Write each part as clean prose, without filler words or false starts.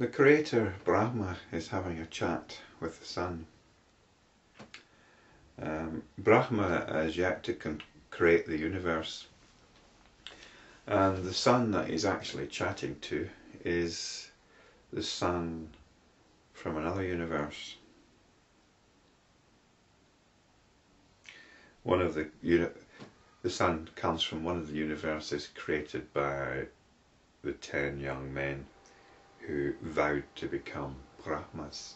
The creator, Brahma, is having a chat with the sun. Brahma has yet to create the universe, and the sun that he's actually chatting to is the sun from another universe. The sun comes from one of the universes created by the 10 young men who vowed to become Brahmas.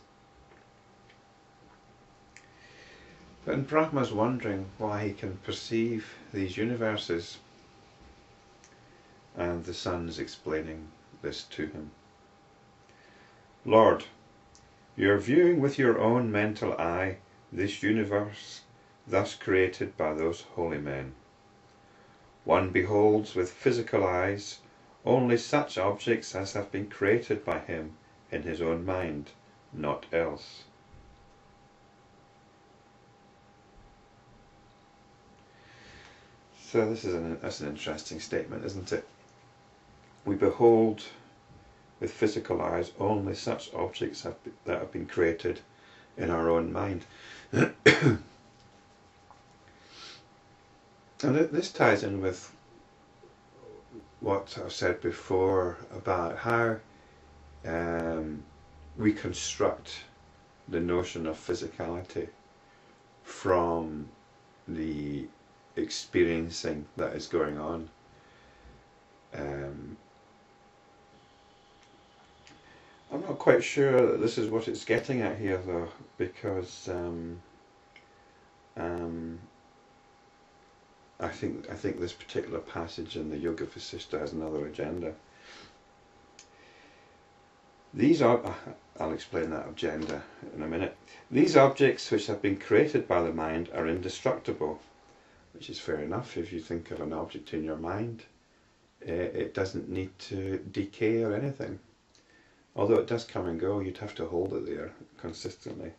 And Brahma's wondering why he can perceive these universes, and the sun's explaining this to him. Lord, you're viewing with your own mental eye this universe thus created by those holy men. One beholds with physical eyes only such objects as have been created by him in his own mind, not else. So that's an interesting statement, isn't it? We behold with physical eyes only such objects that have been created in our own mind. And this ties in with what I've said before about how we construct the notion of physicality from the experiencing that is going on. I'm not quite sure that this is what it's getting at here, though, because I think this particular passage in the Yoga Vasistha has another agenda. I'll explain that agenda in a minute. These objects which have been created by the mind are indestructible, which is fair enough. If you think of an object in your mind, it doesn't need to decay or anything. Although it does come and go, you'd have to hold it there consistently.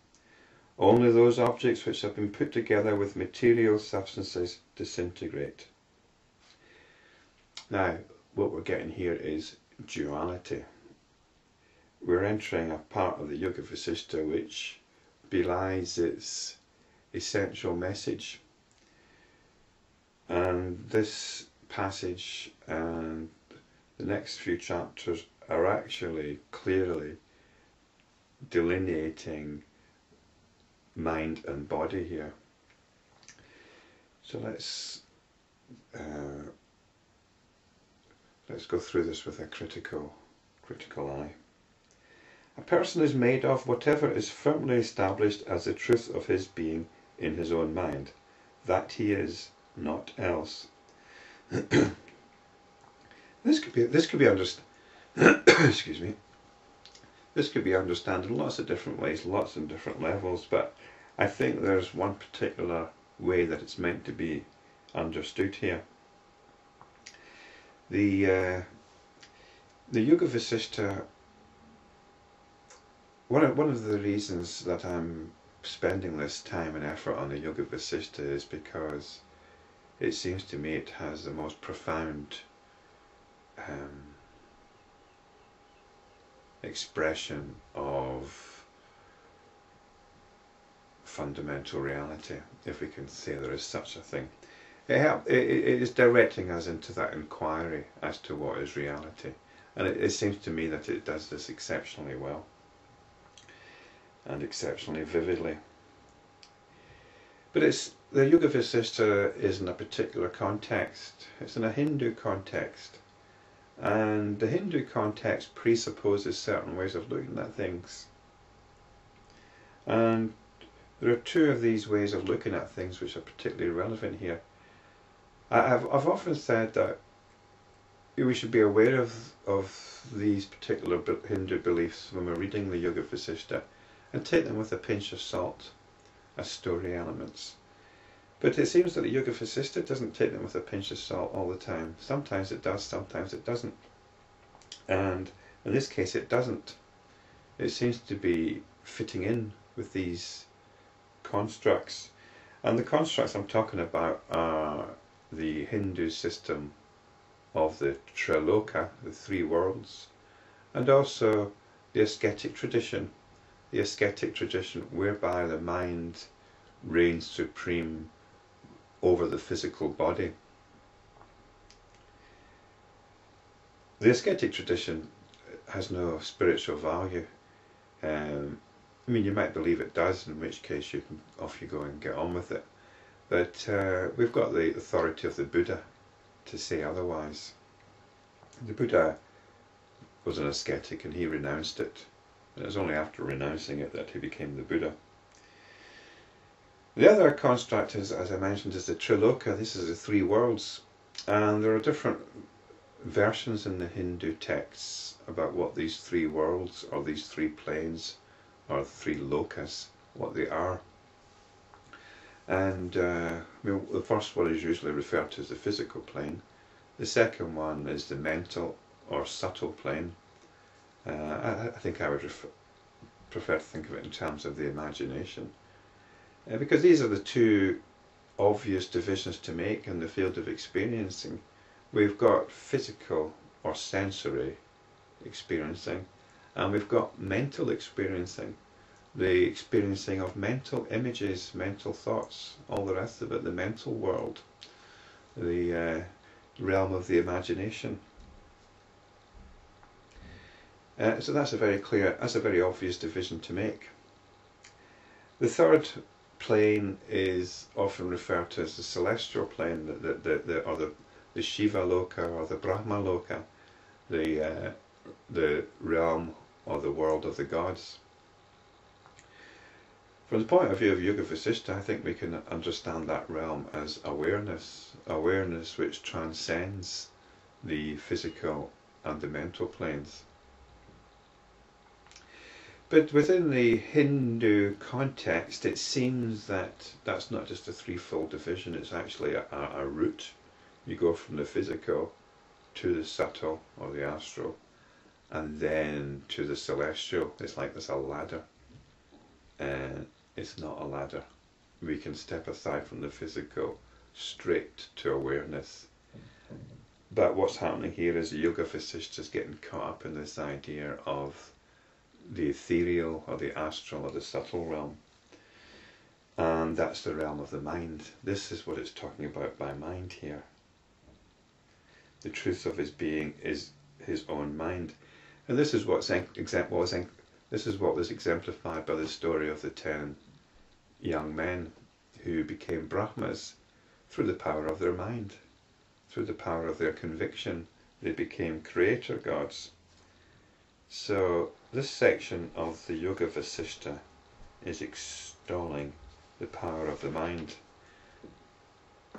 Only those objects which have been put together with material substances disintegrate. Now, what we're getting here is duality. We're entering a part of the Yoga Vasistha which belies its essential message. And this passage and the next few chapters are actually clearly delineating mind and body here. So let's go through this with a critical eye. A person is made of whatever is firmly established as the truth of his being in his own mind. That he is, not else. This could be understood. Excuse me. This could be understood in lots of different ways, lots of different levels, but I think there's one particular way that it's meant to be understood here. The Yoga Vasistha, one of the reasons that I'm spending this time and effort on the Yoga Vasistha is because it seems to me it has the most profound expression of fundamental reality, if we can say there is such a thing. It is directing us into that inquiry as to what is reality, and it seems to me that it does this exceptionally well and exceptionally vividly. But the Yoga Vasistha is in a particular context. It's in a Hindu context, and the Hindu context presupposes certain ways of looking at things. And there are two of these ways of looking at things which are particularly relevant here. I've often said that we should be aware of these particular Hindu beliefs when we're reading the Yoga Vasistha and take them with a pinch of salt as story elements. But it seems that the Yoga Vasistha doesn't take them with a pinch of salt all the time. Sometimes it does, sometimes it doesn't. And in this case it doesn't. It seems to be fitting in with these constructs. And the constructs I'm talking about are the Hindu system of the triloka, the three worlds, and also the ascetic tradition. The ascetic tradition whereby the mind reigns supreme over the physical body. The ascetic tradition has no spiritual value. I mean, you might believe it does, in which case you can, off you go and get on with it. But we've got the authority of the Buddha to say otherwise. The Buddha was an ascetic and he renounced it. And it was only after renouncing it that he became the Buddha. The other construct, is, as I mentioned, is the triloka. This is the three worlds. And there are different versions in the Hindu texts about what these three worlds, or these three planes, or three lokas, what they are. And the first one is usually referred to as the physical plane. The second one is the mental or subtle plane. I think I would prefer to think of it in terms of the imagination. Because these are the two obvious divisions to make in the field of experiencing. We've got physical or sensory experiencing, and we've got mental experiencing, the experiencing of mental images, mental thoughts, all the rest of it, the mental world, the realm of the imagination. So that's a very obvious division to make. The third plane is often referred to as the celestial plane, the Shiva Loka or the Brahma Loka, the realm or the world of the gods. From the point of view of Yoga Vasistha, I think we can understand that realm as awareness, awareness which transcends the physical and the mental planes. But within the Hindu context, it seems that that's not just a threefold division, it's actually a route. You go from the physical to the subtle or the astral, and then to the celestial. It's like there's a ladder. And it's not a ladder. We can step aside from the physical straight to awareness. But what's happening here is the Yoga Vasistha is getting caught up in this idea of the ethereal or the astral or the subtle realm. And that's the realm of the mind. This is what it's talking about by mind here. The truth of his being is his own mind. And this is what was exemplified by the story of the 10 young men who became Brahmas through the power of their mind, through the power of their conviction. They became creator gods. So this section of the Yoga Vasistha is extolling the power of the mind.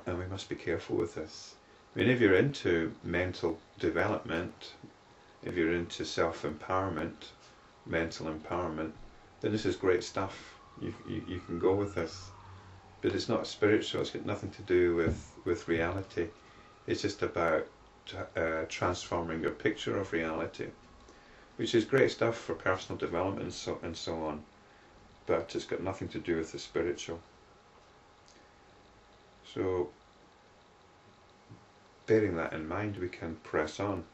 And we must be careful with this. I mean, if you're into mental development, if you're into self-empowerment, mental empowerment, then this is great stuff. You can go with this. But it's not spiritual, it's got nothing to do with reality. It's just about transforming your picture of reality, which is great stuff for personal development and so on. But it's got nothing to do with the spiritual. So, bearing that in mind, we can press on.